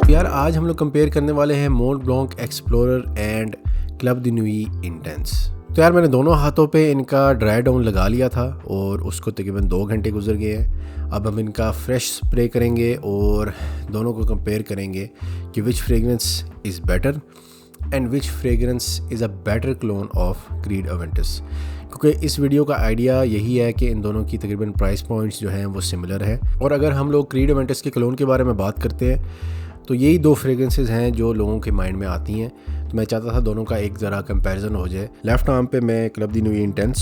यार आज हम लोग कंपेयर करने वाले हैं Mont Blanc Explorer and Club de Nuit Intense. तो यार मैंने दोनों हाथों पे इनका ड्राई डाउन लगा लिया था और उसको तकरीबन 2 घंटे गुजर गए हैं। अब हम इनका फ्रेश स्प्रे करेंगे और दोनों को कंपेयर करेंगे कि which fragrance is better and which fragrance is a better clone of Creed Aventus. क्योंकि इस वीडियो का आइडिया यही है कि इन दोनों की तकरीबन प्राइस पॉइंट्स जो हैं वो सिमिलर है। और अगर हम लोग क्रीड अवेंटस के क्लोन के बारे में बात करते हैं तो यही 2 फ्रेगरेंसेस हैं जो लोगों के माइंड में आती हैं। तो मैं चाहता था दोनों का एक ज़रा कंपैरिजन हो जाए। लेफ्ट आर्म पे मैं club de Nuit intense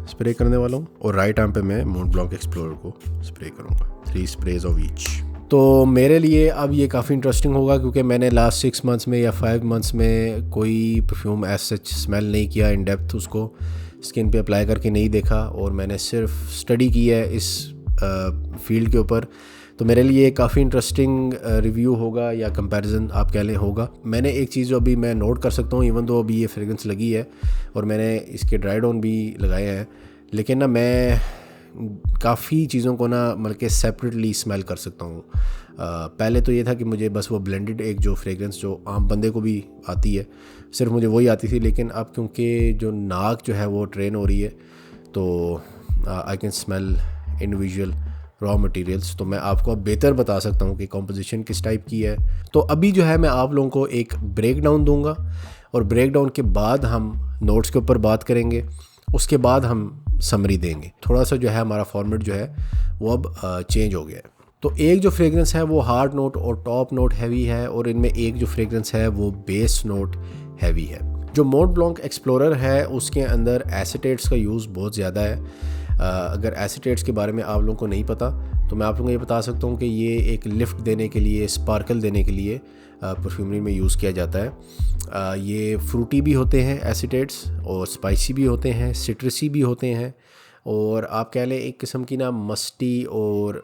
spray करने वाला हूँ और राइट आर्म पे मैं मोंट ब्लॉन्क एक्सप्लोरर को स्प्रे करूँगा। 3 स्प्रेज ऑफ ईच। तो मेरे लिए अब ये काफ़ी इंटरेस्टिंग होगा क्योंकि मैंने लास्ट 6 मंथ्स में या 5 मंथ्स में कोई परफ्यूम एज सच स्मेल नहीं किया, इन डेप्थ उसको स्किन पे अप्लाई करके नहीं देखा और मैंने सिर्फ स्टडी की है इस फील्ड के ऊपर। तो मेरे लिए काफ़ी इंटरेस्टिंग रिव्यू होगा या कंपैरिजन आप कह लें होगा। मैंने एक चीज़ जो अभी मैं नोट कर सकता हूँ, इवन दो अभी ये फ्रेगरेंस लगी है और मैंने इसके ड्राई डाउन भी लगाए हैं, लेकिन ना मैं काफ़ी चीज़ों को ना मतलब कि सेपरेटली स्मेल कर सकता हूँ। पहले तो ये था कि मुझे बस वो ब्लेंडेड एक जो फ्रेगरेंस जो आम बंदे को भी आती है सिर्फ मुझे वही आती थी, लेकिन अब क्योंकि जो नाक जो है वो ट्रेन हो रही है तो I can smell individual raw materials. तो मैं आपको अब बेहतर बता सकता हूँ कि कॉम्पोजिशन किस टाइप की है। तो अभी जो है मैं आप लोगों को एक ब्रेक डाउन दूँगा और ब्रेक डाउन के बाद हम नोट्स के ऊपर बात करेंगे, उसके बाद हम समरी देंगे। थोड़ा सा जो है हमारा फॉर्मेट जो है वो अब चेंज हो गया है। तो एक जो फ्रेगरेंस है वो हार्ड नोट और टॉप नोट हैवी है और इनमें एक जो फ्रेगरेंस है वो बेस नोट हैवी है। जो मोंट ब्लॉन्क एक्सप्लोरर है उसके अंदर एसीटेट्स का यूज़ बहुत ज़्यादा है। अगर एसीटेट्स के बारे में आप लोगों को नहीं पता तो मैं आप लोगों को ये बता सकता हूँ कि ये एक लिफ्ट देने के लिए, स्पार्कल देने के लिए परफ्यूमरी में यूज़ किया जाता है। ये फ्रूटी भी होते हैं एसीटेट्स और स्पाइसी भी होते हैं, सिट्रसी भी होते हैं और आप कह लें एक किस्म की ना मस्टी और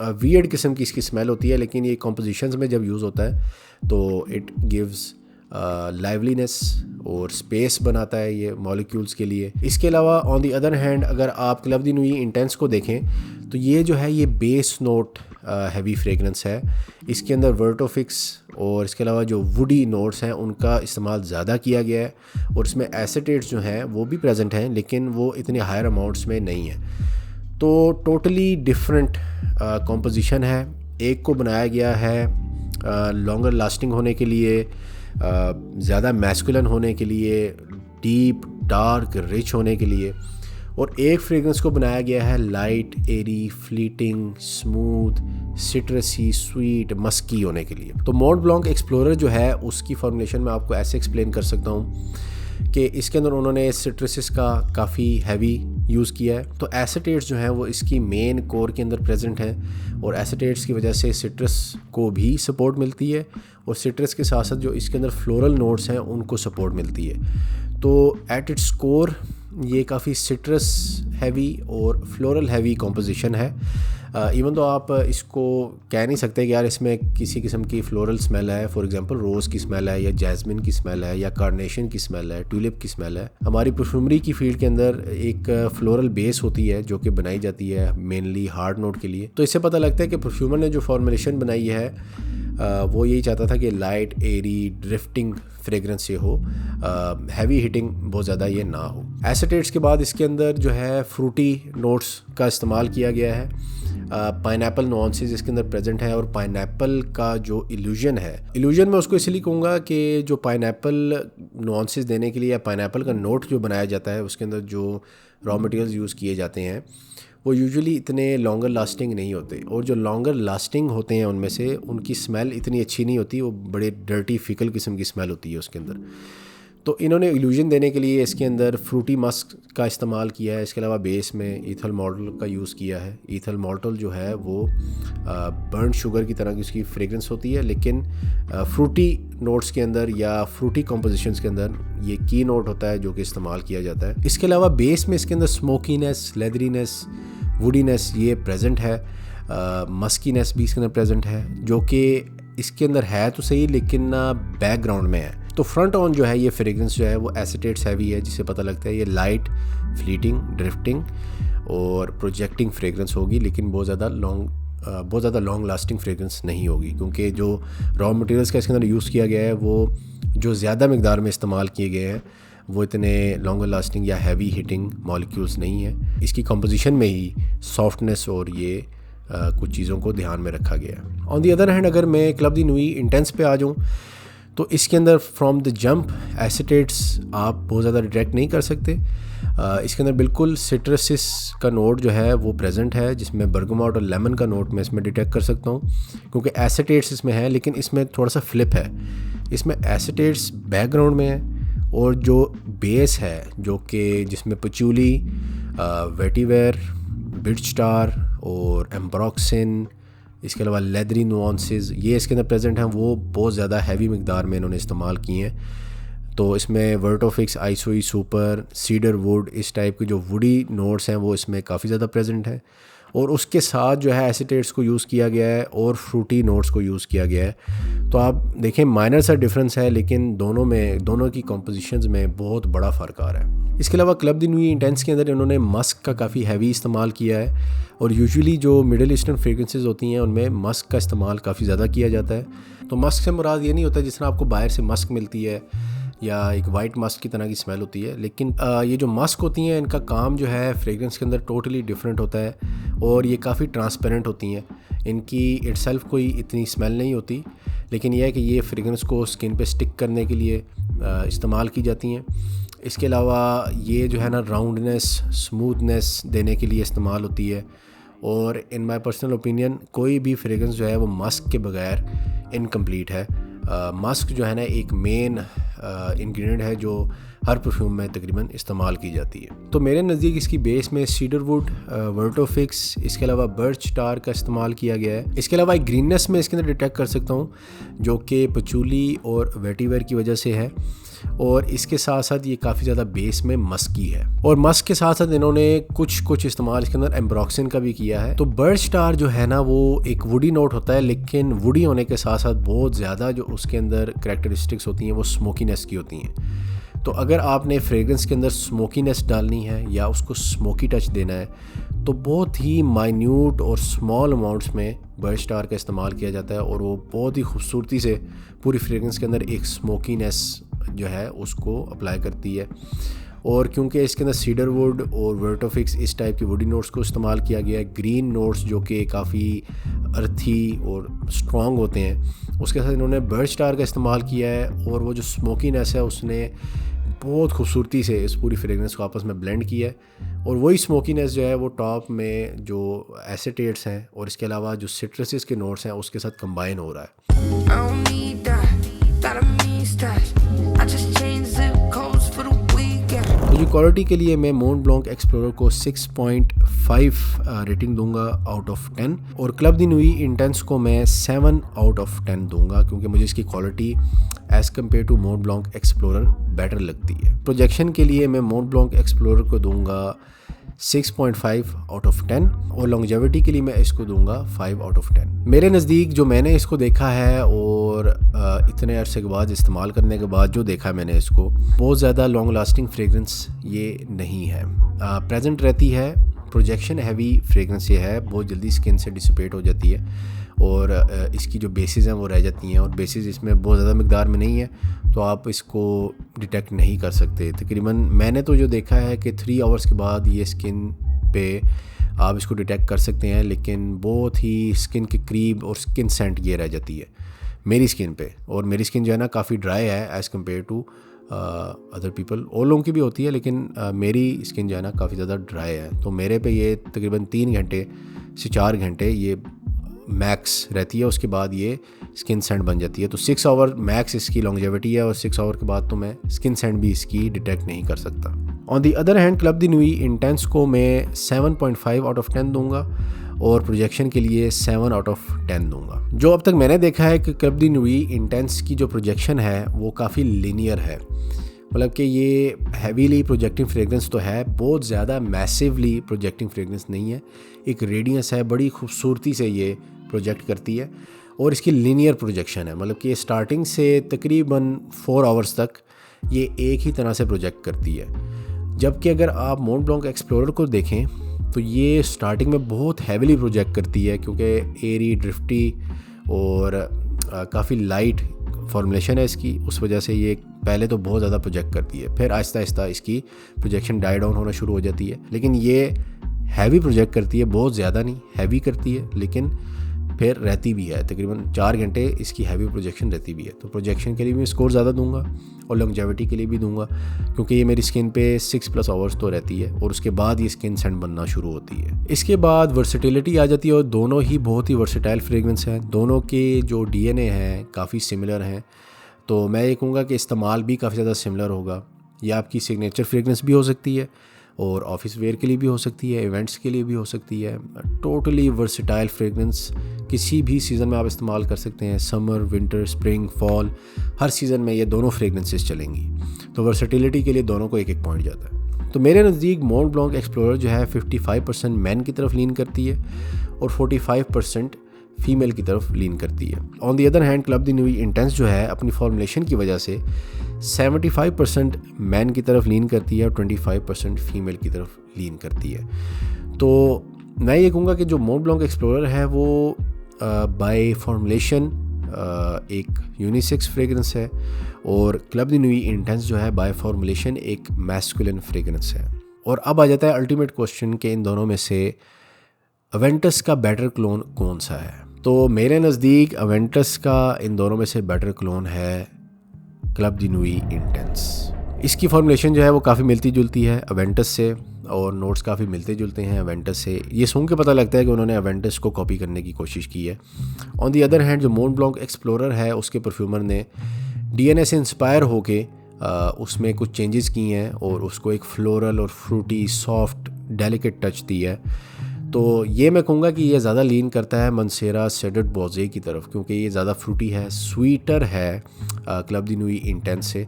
वियर्ड किस्म की इसकी स्मेल होती है। लेकिन ये कॉम्पोजिशंस में जब यूज़ होता है तो इट गिव्स लाइवलीनेस और स्पेस बनाता है ये मॉलिक्यूल्स के लिए। इसके अलावा ऑन द अदर हैंड अगर आप क्लब द नुई इंटेंस को देखें तो ये जो है ये बेस नोट हैवी फ्रेगरेंस है। इसके अंदर वर्टोफिक्स और इसके अलावा जो वुडी नोट्स हैं उनका इस्तेमाल ज़्यादा किया गया है और इसमें एसीटेट्स जो हैं वो भी प्रेजेंट हैं लेकिन वो इतने हायर अमाउंट्स में नहीं है। तो टोटली डिफरेंट कॉम्पोजिशन है। एक को बनाया गया है लॉन्गर लास्टिंग होने के लिए, ज़्यादा मैस्कुलिन होने के लिए, डीप डार्क रिच होने के लिए, और एक फ्रेगरेंस को बनाया गया है light airy fleeting smooth citrusy sweet musky होने के लिए। तो मोंट ब्लॉन्क एक्सप्लोरर जो है उसकी फॉर्मुलेशन मैं आपको ऐसे एक्सप्लेन कर सकता हूँ कि इसके अंदर उन्होंने सिट्रसिस का काफ़ी हैवी यूज़ किया है। तो एसीटेट्स जो हैं वो इसकी मेन कोर के अंदर प्रेजेंट हैं और एसीटेट्स की वजह से सिट्रस को भी सपोर्ट मिलती है और सिट्रस के साथ साथ जो इसके अंदर फ्लोरल नोट्स हैं उनको सपोर्ट मिलती है। तो एट इट्स कोर ये काफ़ी सिट्रस हैवी और फ्लोरल हैवी कॉम्पोजिशन है। इवन तो आप इसको कह नहीं सकते कि यार इसमें किसी किस्म की फ्लोरल स्मेल है, फॉर एग्जांपल रोज़ की स्मेल है या जैस्मिन की स्मेल है या कार्नेशन की स्मेल है, ट्यूलिप की स्मेल है। हमारी परफ्यूमरी की फील्ड के अंदर एक फ्लोरल बेस होती है जो कि बनाई जाती है मेनली हार्ड नोट के लिए। तो इससे पता लगता है कि परफ्यूमर ने जो फॉर्मुलेशन बनाई है वो यही चाहता था कि लाइट एरी ड्रिफ्टिंग फ्रेगरेंस ये हो, हैवी हिटिंग बहुत ज़्यादा ये ना हो। एसीटेट्स के बाद इसके अंदर जो है फ्रूटी नोट्स का इस्तेमाल किया गया है। पाइनएप्पल नुआंसेस इसके अंदर प्रेजेंट है और पाइनएप्पल का जो इल्यूजन है, इल्यूजन मैं उसको इसलिए कहूँगा कि जो पाइनएप्पल नुआंसेस देने के लिए या पाइनएप्पल का नोट जो बनाया जाता है उसके अंदर जो रॉ मटेरियल्स यूज़ किए जाते हैं वो यूजुअली इतने लॉन्गर लास्टिंग नहीं होते और जो लॉन्गर लास्टिंग होते हैं उनमें से उनकी स्मेल इतनी अच्छी नहीं होती, वो बड़े डर्टी फिकल किस्म की स्मेल होती है उसके अंदर। तो इन्होंने इल्यूजन देने के लिए इसके अंदर फ्रूटी मस्क का इस्तेमाल किया है। इसके अलावा बेस में ईथल मॉर्टल का यूज़ किया है। ईथल मॉर्टल जो है वो बर्न शुगर की तरह की उसकी फ्रेगरेंस होती है, लेकिन फ्रूटी नोट्स के अंदर या फ्रूटी कॉम्पोजिशंस के अंदर ये की नोट होता है जो कि इस्तेमाल किया जाता है। इसके अलावा बेस में इसके अंदर स्मोकीनेस, लेदरीनेस, वुडीनेस ये प्रेजेंट है। मस्कीनेस भी इसके अंदर प्रेजेंट है जो कि इसके अंदर है तो सही लेकिन ना बैकग्राउंड में है। तो फ्रंट ऑन जो है ये फ्रेगरेंस जो है वो एसीटेट्स हैवी है, जिससे पता लगता है ये लाइट फ्लीटिंग ड्रिफ्टिंग और प्रोजेक्टिंग फ्रेगरेंस होगी, लेकिन बहुत ज़्यादा लॉन्ग बहुत ज़्यादा लॉन्ग लास्टिंग फ्रेगरेंस नहीं होगी, क्योंकि जो रॉ मटेरियल्स का इसके अंदर यूज़ किया गया है वो जो ज़्यादा मकदार में इस्तेमाल किए गए हैं वो इतने लॉन्गर लास्टिंग या हैवी हिटिंग मॉलिक्यूल्स नहीं है। इसकी कंपोजिशन में ही सॉफ्टनेस और ये कुछ चीज़ों को ध्यान में रखा गया है। ऑन दी अदर हैंड अगर मैं क्लब दी नुई इंटेंस पे आ जाऊँ तो इसके अंदर फ्रॉम द जंप एसिटेट्स आप बहुत ज़्यादा डिटेक्ट नहीं कर सकते। इसके अंदर बिल्कुल सिट्रसिस का नोट जो है वो प्रेजेंट है, जिसमें बर्गमाउट और लेमन का नोट मैं इसमें डिटेक्ट कर सकता हूँ, क्योंकि एसिटेट्स इसमें है, लेकिन इसमें थोड़ा सा फ्लिप है। इसमें एसिटेट्स बैकग्राउंड में है और जो बेस है जो कि जिसमें पचूली, वेटिवेर, बिर्च स्टार और एम्ब्रोक्सिन, इसके अलावा लेदरी नुआंसेस ये इसके अंदर प्रेजेंट हैं, वो बहुत ज़्यादा हैवी मकदार में इन्होंने इस्तेमाल किए हैं। तो इसमें वर्टोफिक्स, आइसोई सुपर, सीडर वुड, इस टाइप के जो वुडी नोट्स हैं वो इसमें काफ़ी ज़्यादा प्रेजेंट हैं। और उसके साथ जो है एसिटेट्स को यूज़ किया गया है और फ्रूटी नोट्स को यूज़ किया गया है। तो आप देखें माइनर सा डिफरेंस है, लेकिन दोनों की कॉम्पोजिशंस में बहुत बड़ा फ़र्क आ रहा है। इसके अलावा क्लब दी नुई इंटेंस के अंदर इन्होंने मस्क का काफ़ी हैवी इस्तेमाल किया है, और यूजुअली जो मिडिल ईस्टर्न फ्रेगरेंसेस होती हैं उनमें मस्क का इस्तेमाल काफ़ी ज़्यादा किया जाता है। तो मस्क से मुराद ये नहीं होता जिस तरह आपको बाहर से मस्क मिलती है या एक वाइट मस्क की तरह की स्मेल होती है, लेकिन ये जो मस्क होती हैं इनका काम जो है फ्रेगरेंस के अंदर टोटली डिफरेंट होता है, और ये काफ़ी ट्रांसपेरेंट होती हैं। इनकी इटसेल्फ कोई इतनी स्मेल नहीं होती, लेकिन यह है कि ये फ्रेगरेंस को स्किन पे स्टिक करने के लिए इस्तेमाल की जाती हैं। इसके अलावा ये जो है ना राउंडनेस, स्मूथनेस देने के लिए इस्तेमाल होती है। और इन माय पर्सनल ओपिनियन कोई भी फ्रेगरेंस जो है वो मस्क के बगैर इनकम्प्लीट है। मस्क जो है ना एक मेन इंग्रेडिएंट है जो हर परफ्यूम में तकरीबन इस्तेमाल की जाती है। तो मेरे नज़दीक इसकी बेस में सीडर वुड, वर्टोफिक्स, इसके अलावा बर्च स्टार का इस्तेमाल किया गया है। इसके अलावा एक ग्रीननेस में इसके अंदर डिटेक्ट कर सकता हूँ जो कि पचूली और वेटिवेर की वजह से है, और इसके साथ साथ ये काफ़ी ज़्यादा बेस में मस्की है। और मस्क के साथ साथ इन्होंने कुछ इस्तेमाल इसके अंदर एम्ब्रोक्सिन का भी किया है। तो बर्च स्टार जो है ना वो एक वुडी नोट होता है, लेकिन वुडी होने के साथ साथ बहुत ज़्यादा जो उसके अंदर करैक्टरिस्टिक्स होती हैं वो स्मोकीनेस की होती हैं। तो अगर आपने फ्रेगरेंस के अंदर स्मोकीनेस डालनी है या उसको स्मोकी टच देना है तो बहुत ही माइन्यूट और स्मॉल अमाउंट्स में बर्च स्टार का इस्तेमाल किया जाता है, और वो बहुत ही खूबसूरती से पूरी फ्रेगरेंस के अंदर एक स्मोकीनेस जो है उसको अप्लाई करती है। और क्योंकि इसके अंदर सीडर वुड और वर्टोफिक्स इस टाइप की वुडी नोट्स को इस्तेमाल किया गया है, ग्रीन नोट्स जो कि काफ़ी अर्थी और स्ट्रॉन्ग होते हैं, उसके साथ इन्होंने बर्च स्टार का इस्तेमाल किया है, और वो जो स्मोकीनेस है उसने बहुत खूबसूरती से इस पूरी फ्रेगरेंस को आपस में ब्लेंड किया है। और वही स्मोकीनेस जो है वो टॉप में जो एसिटेट्स हैं और इसके अलावा जो सिट्रसिस के नोट्स हैं उसके साथ कंबाइन हो रहा है। तो जो क्वालिटी के लिए मैं मोंट ब्लैंक एक्सप्लोरर को 6.5 रेटिंग दूंगा आउट ऑफ 10, और क्लब दी नुई इंटेंस को मैं 7 आउट ऑफ 10 दूंगा, क्योंकि मुझे इसकी quality as compare to Mont Blanc explorer better लगती है। प्रोजेक्शन के लिए मैं मोंट ब्लैंक एक्सप्लोरर को दूंगा 6.5 आउट ऑफ 10, और लॉन्जेविटी के लिए मैं इसको दूंगा 5 आउट ऑफ 10। मेरे नज़दीक जो मैंने इसको देखा है और इतने अरसे के बाद इस्तेमाल करने के बाद जो देखा मैंने इसको, बहुत ज़्यादा लॉन्ग लास्टिंग फ्रेगरेंस ये नहीं है। प्रेजेंट रहती है, प्रोजेक्शन हैवी फ्रेगरेंस ये है, बहुत जल्दी स्किन से डिसिपेट हो जाती है, और इसकी जो बेसिस हैं वो रह जाती हैं, और बेसिस इसमें बहुत ज़्यादा मकदार में नहीं है तो आप इसको डिटेक्ट नहीं कर सकते। तकरीबन मैंने तो जो देखा है कि 3 आवर्स के बाद ये स्किन पे आप इसको डिटेक्ट कर सकते हैं, लेकिन बहुत ही स्किन के करीब और स्किन सेंट ये रह जाती है मेरी स्किन पे। और मेरी स्किन जो है ना काफ़ी ड्राई है as compare to other people, और लोगों की भी होती है, लेकिन मेरी स्किन जो है ना काफ़ी ज़्यादा ड्राई है। तो मेरे पे ये तकरीबन 3 घंटे से 4 घंटे ये मैक्स रहती है, उसके बाद ये स्किन सेंट बन जाती है। तो 6 आवर मैक्स इसकी लॉन्जेविटी है, और 6 आवर के बाद तो मैं स्किन सेंट भी इसकी डिटेक्ट नहीं कर सकता। On the other hand Club de Nuit Intense को मैं 7.5 आउट ऑफ 10 दूंगा, और प्रोजेक्शन के लिए 7 आउट ऑफ 10 दूंगा। जो अब तक मैंने देखा है कि क्लब दी नुई इंटेंस की जो प्रोजेक्शन है वो काफ़ी लीनियर है, मतलब कि ये हैवीली प्रोजेक्टिंग फ्रेगरेंस तो है, बहुत ज़्यादा मैसिवली प्रोजेक्टिंग फ्रेगरेंस नहीं है। एक रेडियंस है, बड़ी खूबसूरती से ये प्रोजेक्ट करती है, और इसकी लीनियर प्रोजेक्शन है, मतलब कि स्टार्टिंग से तकरीबन 4 आवर्स तक ये एक ही तरह से प्रोजेक्ट करती है। जबकि अगर आप मोंट ब्लैंक एक्सप्लोरर को देखें तो ये स्टार्टिंग में बहुत हैविली प्रोजेक्ट करती है क्योंकि एरी ड्रिफ्टी और काफ़ी लाइट फॉर्मुलेशन है इसकी, उस वजह से ये पहले तो बहुत ज़्यादा प्रोजेक्ट करती है, फिर आहिस्ता आहिस्ता इसकी प्रोजेक्शन डाई डाउन होना शुरू हो जाती है। लेकिन ये हैवी प्रोजेक्ट करती है, बहुत ज़्यादा नहीं, हैवी करती है, लेकिन फिर रहती भी है। तकरीबन 4 घंटे इसकी हैवी प्रोजेक्शन रहती भी है। तो प्रोजेक्शन के लिए भी स्कोर ज़्यादा दूंगा और लॉन्जेविटी के लिए भी दूंगा, क्योंकि ये मेरी स्किन पे 6+ आवर्स तो रहती है और उसके बाद ये स्किन सेंट बनना शुरू होती है। इसके बाद वर्सेटिलिटी आ जाती है और दोनों ही बहुत ही वर्सेटाइल फ्रेगरेंस हैं। दोनों के जो DNA हैं काफ़ी सिमिलर हैं, तो मैं ये कहूँगा कि इस्तेमाल भी काफ़ी ज़्यादा सिमिलर होगा। ये आपकी सिग्नेचर फ्रेगरेंस भी हो सकती है और ऑफिस वेयर के लिए भी हो सकती है, इवेंट्स के लिए भी हो सकती है। टोटली वर्सेटाइल फ्रेगरेंस, किसी भी सीज़न में आप इस्तेमाल कर सकते हैं। समर, विंटर, स्प्रिंग, फॉल, हर सीज़न में ये दोनों फ्रेगरेंसेस चलेंगी। तो वर्सेटिलिटी के लिए दोनों को 1-1 पॉइंट जाता है। तो मेरे नज़दीक मोंट ब्लॉन्क एक्सप्लोरर जो है 55% मैन की तरफ लीन करती है और 45% फीमेल की तरफ लीन करती है। On the other hand Club de Nuit Intense जो है अपनी फॉर्मुलेशन की वजह से 75% मैन की तरफ लीन करती है और 25% फीमेल की तरफ लीन करती है। तो मैं ये कहूँगा कि जो मोंट ब्लॉन्क एक्सप्लोरर है वो बाय फॉर्मुलेशन एक यूनिसेक्स फ्रेगरेंस है और क्लब दी न्यूई इंटेंस जो है बाय फॉर्मुलेशन एक मैस्कुलिन फ्रेगरेंस है। और अब आ जाता है अल्टीमेट क्वेश्चन कि इन दोनों में से अवेंटस का बेटर क्लोन कौन सा है। तो मेरे नज़दीक अवेंटस का इन दोनों में से बेटर क्लोन है क्लब दी न्यूई इंटेंस। इसकी फॉर्मुलेशन जो है वो काफ़ी मिलती जुलती है अवेंटस से और नोट्स काफ़ी मिलते जुलते हैं अवेंटस से। ये सुन के पता लगता है कि उन्होंने अवेंटस को कॉपी करने की कोशिश की है। ऑन दी अदर हैंड जो मोंट ब्लॉन्क एक्सप्लोरर है उसके परफ्यूमर ने DNA से इंस्पायर होके उसमें कुछ चेंजेस किए हैं और उसको एक फ्लोरल और फ्रूटी सॉफ्ट डेलिकेट टच दी है। तो ये मैं कहूँगा कि ये ज़्यादा लीन करता है मंसेरा सेडेड बोजे की तरफ, क्योंकि ये ज़्यादा फ्रूटी है, स्वीटर है क्लब दी न्यूई इंटेंस से,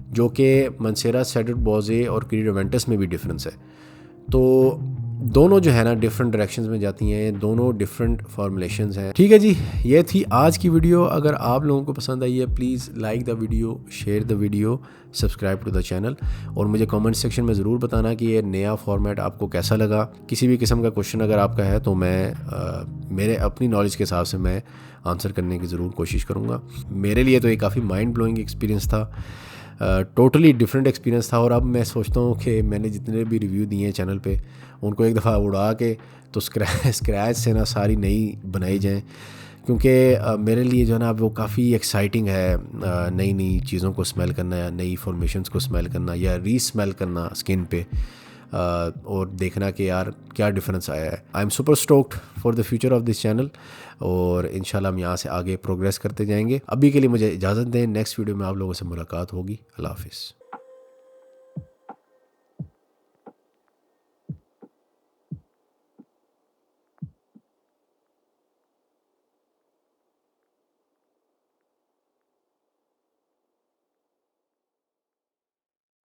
जो कि मंसेरा सेडेड बोजे और क्रीड अवेंटस में भी डिफरेंस है। तो दोनों जो है ना डिफरेंट डायरेक्शंस में जाती हैं, दोनों डिफरेंट फॉर्मुलेशंस हैं। ठीक है जी, ये थी आज की वीडियो। अगर आप लोगों को पसंद आई है please like the video, share the video, subscribe to the channel और मुझे कमेंट सेक्शन में ज़रूर बताना कि ये नया फॉर्मेट आपको कैसा लगा। किसी भी किस्म का क्वेश्चन अगर आपका है तो मैं मेरे अपनी नॉलेज के हिसाब से मैं आंसर करने की ज़रूर कोशिश करूँगा। मेरे लिए तो ये काफ़ी माइंड ब्लोइंग एक्सपीरियंस था, टोटली डिफरेंट एक्सपीरियंस था। और अब मैं सोचता हूँ कि मैंने जितने भी रिव्यू दिए हैं चैनल पे उनको एक दफ़ा उड़ा के तो स्क्रैच से ना सारी नई बनाई जाएं, क्योंकि मेरे लिए जो है ना अब वो काफ़ी एक्साइटिंग है नई नई चीज़ों को स्मेल करना या नई फॉर्मेशंस को स्मेल करना या रीस्मेल करना स्किन पे और देखना कि यार क्या डिफरेंस आया है। I am super stoked for the future of this channel और इंशाल्लाह हम यहाँ से आगे प्रोग्रेस करते जाएंगे। अभी के लिए मुझे इजाज़त दें, नेक्स्ट वीडियो में आप लोगों से मुलाकात होगी। अल्लाह हाफिज़।